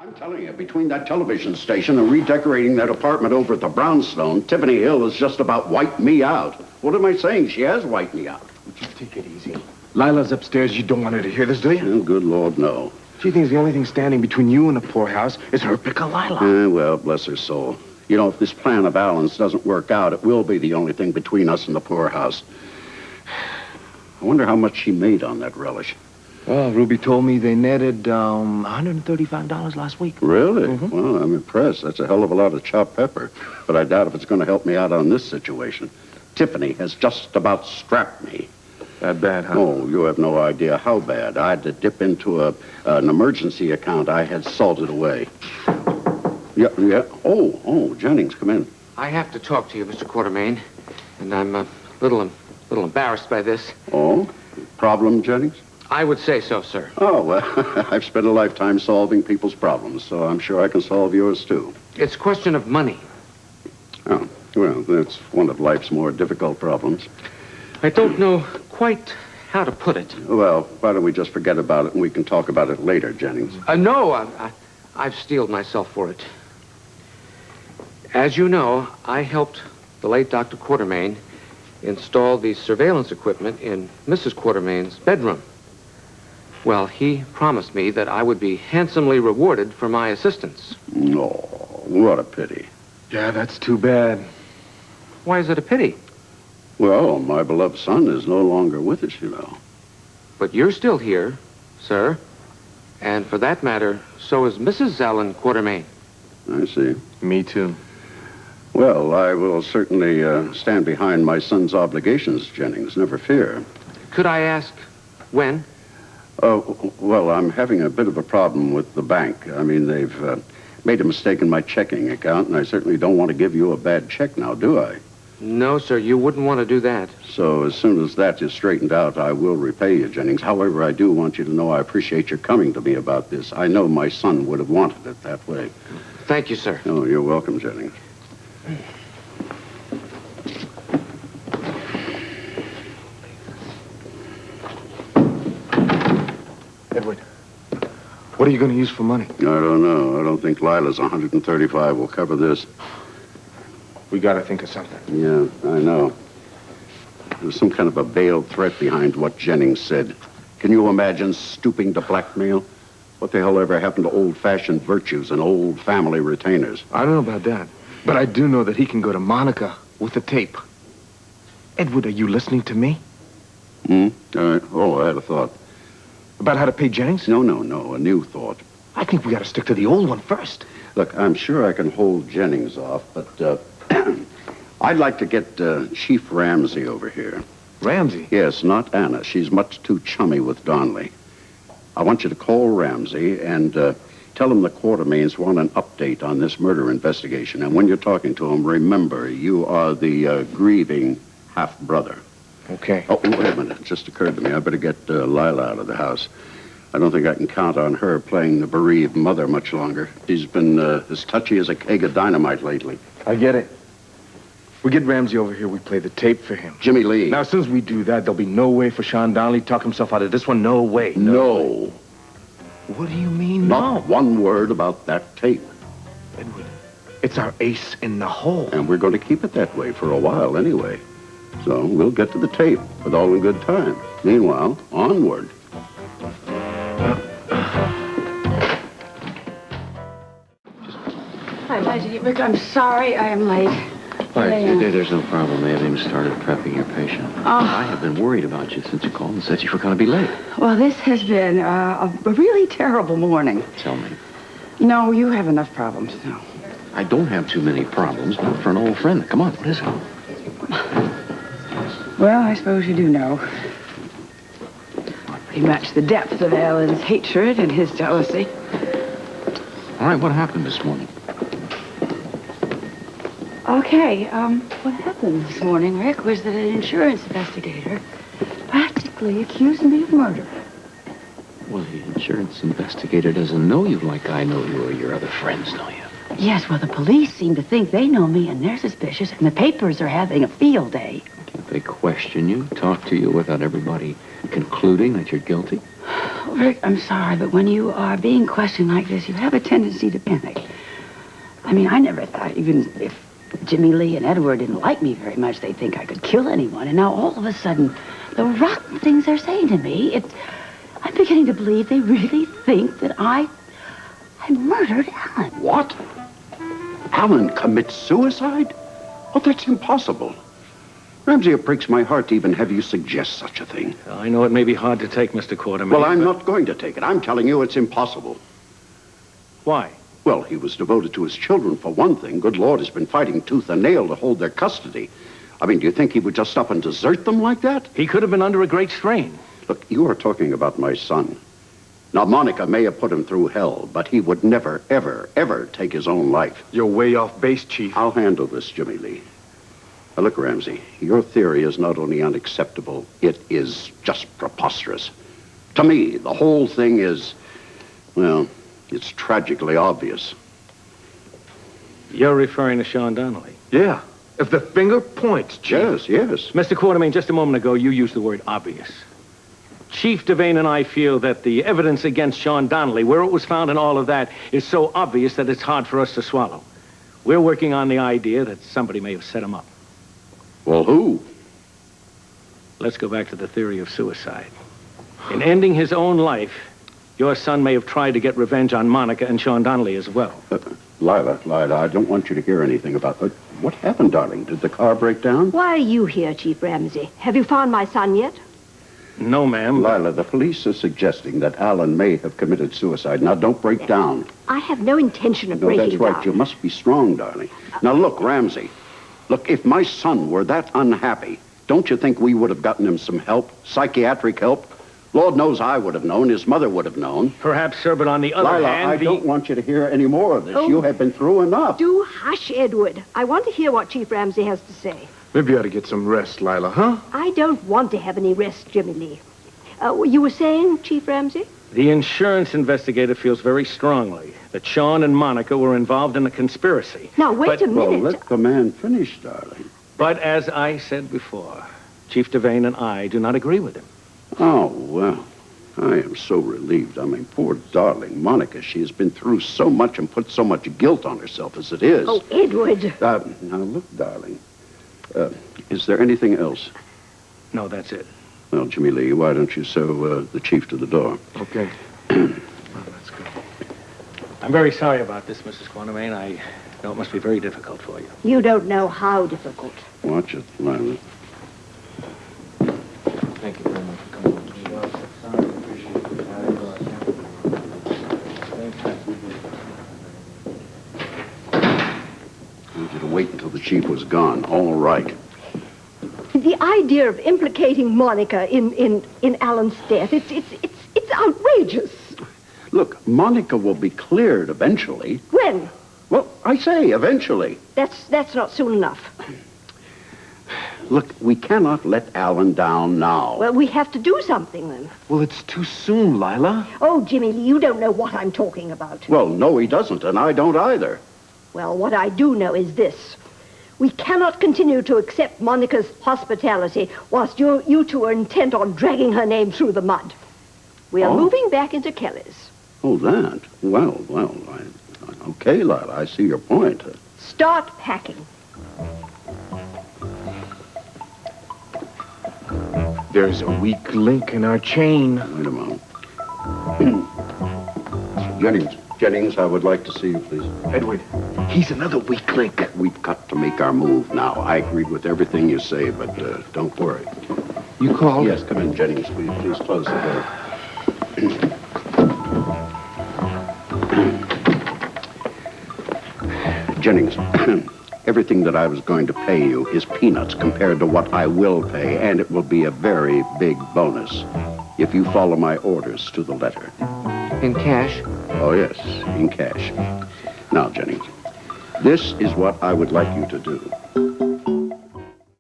I'm telling you, between that television station and redecorating that apartment over at the Brownstone, Tiffany Hill has just about wiped me out. What am I saying? She has wiped me out. Would you take it easy? Lila's upstairs. You don't want her to hear this, do you? Oh, good Lord, no. She thinks the only thing standing between you and the poorhouse is her pick of Lila. Well, bless her soul. You know, if this plan of Alan's doesn't work out, it will be the only thing between us and the poorhouse. I wonder how much she made on that relish. Well, Ruby told me they netted $135 last week. Really? Mm-hmm. Well, I'm impressed. That's a hell of a lot of chopped pepper. But I doubt if it's going to help me out on this situation. Tiffany has just about strapped me. That bad, huh? Oh, you have no idea how bad. I had to dip into an emergency account I had salted away. Yeah. Oh, Jennings, come in. I have to talk to you, Mr. Quartermain, and I'm a little embarrassed by this. Oh? Problem, Jennings? I would say so, sir. Oh, well, I've spent a lifetime solving people's problems, so I'm sure I can solve yours, too. It's a question of money. Oh, well, that's one of life's more difficult problems. I don't know quite how to put it. Well, why don't we just forget about it and we can talk about it later, Jennings? No, I've steeled myself for it. As you know, I helped the late Dr. Quartermain install the surveillance equipment in Mrs. Quartermain's bedroom. Well, he promised me that I would be handsomely rewarded for my assistance. No, what a pity. Yeah, that's too bad. Why is it a pity? Well, my beloved son is no longer with us, you know. But you're still here, sir. And for that matter, so is Mrs. Alan Quartermain. I see. Me too. Well, I will certainly stand behind my son's obligations, Jennings, never fear. Could I ask when? Well, I'm having a bit of a problem with the bank. I mean, they've made a mistake in my checking account, and I certainly don't want to give you a bad check now, do I? No, sir, you wouldn't want to do that. So as soon as that is straightened out, I will repay you, Jennings. However, I do want you to know I appreciate your coming to me about this. I know my son would have wanted it that way. Thank you, sir. Oh, you're welcome, Jennings. Edward, what are you going to use for money? I don't know. I don't think Lila's 135 will cover this. We got to think of something. Yeah, I know. There's some kind of a veiled threat behind what Jennings said. Can you imagine stooping to blackmail? What the hell ever happened to old-fashioned virtues and old family retainers? I don't know about that, but I do know that he can go to Monica with the tape. Edward, are you listening to me? All right. Oh, I had a thought. About how to pay Jennings? No, a new thought. I think we got to stick to the old one first. Look, I'm sure I can hold Jennings off, but I'd like to get Chief Ramsey over here. Ramsey? Yes, not Anna. She's much too chummy with Donnelly. I want you to call Ramsey and tell him the Quartermains want an update on this murder investigation. And when you're talking to him, remember, you are the grieving half-brother. Okay. Oh, wait a minute. It just occurred to me. I better get Lila out of the house. I don't think I can count on her playing the bereaved mother much longer. She's been as touchy as a keg of dynamite lately. I get it. We get Ramsey over here, we play the tape for him. Jimmy Lee. Now, as soon as we do that, there'll be no way for Sean Donnelly to talk himself out of this one. No way. No. What do you mean, Not one word about that tape. Edward, it's our ace in the hole. And we're going to keep it that way for a while anyway. So we'll get to the tape with all in good time. Meanwhile, onward. Hi, Rick, I'm sorry I am late. There's no problem. They haven't even started prepping your patient. I have been worried about you since you called and said you were going to be late. Well, this has been a really terrible morning. Tell me. No, you have enough problems, no. I don't have too many problems, not for an old friend. Come on, what is it? Well, I suppose you do know. Pretty much the depth of Alan's hatred and his jealousy. All right, what happened this morning? Okay, what happened this morning, Rick, was that an insurance investigator practically accused me of murder. Well, the insurance investigator doesn't know you like I know you or your other friends know you. Yes, well, the police seem to think they know me and they're suspicious, and the papers are having a field day. Can't they question you, talk to you without everybody concluding that you're guilty? Rick, I'm sorry, but when you are being questioned like this, you have a tendency to panic. I mean, I never thought, even if Jimmy Lee and Edward didn't like me very much, they'd think I could kill anyone. And now all of a sudden, the rotten things they're saying to me, I'm beginning to believe they really think that I murdered Alan. What? Alan commits suicide? Oh, that's impossible. Ramsey, it breaks my heart to even have you suggest such a thing. I know it may be hard to take, Mr. Quartermain. Well, I'm not going to take it. I'm telling you it's impossible. Why? Well, he was devoted to his children, for one thing. Good Lord, he's been fighting tooth and nail to hold their custody. I mean, do you think he would just up and desert them like that? He could have been under a great strain. Look, you are talking about my son. Now, Monica may have put him through hell, but he would never, ever, ever take his own life. You're way off base, Chief. I'll handle this, Jimmy Lee. Now, look, Ramsey, your theory is not only unacceptable, it is just preposterous. To me, the whole thing is, well, it's tragically obvious. You're referring to Sean Donnelly. Yeah. If the finger points, Chief. Yes. Mr. Quartermain, just a moment ago, you used the word obvious. Chief Devane and I feel that the evidence against Sean Donnelly, where it was found and all of that, is so obvious that it's hard for us to swallow. We're working on the idea that somebody may have set him up. Well, who? Let's go back to the theory of suicide. In ending his own life, your son may have tried to get revenge on Monica and Sean Donnelly as well. Lila, I don't want you to hear anything about... what happened, darling? Did the car break down? Why are you here, Chief Ramsey? Have you found my son yet? No, ma'am. Lila, the police are suggesting that Alan may have committed suicide. Now, don't break down. I have no intention of No, breaking that's right. down. You must be strong, darling. Now, look, Ramsey. Look, if my son were that unhappy, don't you think we would have gotten him some help? Psychiatric help? Lord knows I would have known. His mother would have known. Perhaps, sir, but on the other Lila, hand... I don't want you to hear any more of this. Oh. You have been through enough. Do hush, Edward. I want to hear what Chief Ramsey has to say. Maybe you ought to get some rest, Lila, huh? I don't want to have any rest, Jimmy Lee. You were saying, Chief Ramsey? The insurance investigator feels very strongly that Sean and Monica were involved in a conspiracy. Now, wait a Well, minute. let the man finish, darling. But as I said before, Chief Devane and I do not agree with him. Oh, well, I am so relieved. I mean, poor darling Monica. She has been through so much and put so much guilt on herself as it is. Oh, Edward. Now, look, darling. Is there anything else? No, that's it. Well, Jimmy Lee, why don't you show the chief to the door? Okay. Let's go. I'm very sorry about this, Mrs. Quartermain. I know it must be very difficult for you. You don't know how difficult. Watch it, Lila. Thank you very much for coming over. Sorry, appreciate I need you to wait until the chief was gone. All right. The idea of implicating Monica in Alan's death, it's outrageous. Look, Monica will be cleared eventually. When? Well, I say eventually. That's not soon enough. Look, we cannot let Alan down now. Well, we have to do something then. Well, it's too soon, Lila. Oh, Jimmy Lee, you don't know what I'm talking about. Well, no, he doesn't, and I don't either. Well, what I do know is this. We cannot continue to accept Monica's hospitality whilst you two are intent on dragging her name through the mud. We are moving back into Kelly's. Oh, that? Well, okay, Lila, I see your point. Start packing. There's a weak link in our chain. Wait a moment. Jennings, I would like to see you, please. Edward, he's another weak link. We've got to make our move now. I agreed with everything you say, but don't worry. You called? Yes, come in, Jennings. Please close the door. Jennings, everything that I was going to pay you is peanuts compared to what I will pay, and it will be a very big bonus if you follow my orders to the letter. In cash? Oh, yes, in cash. Now, Jennings, this is what I would like you to do.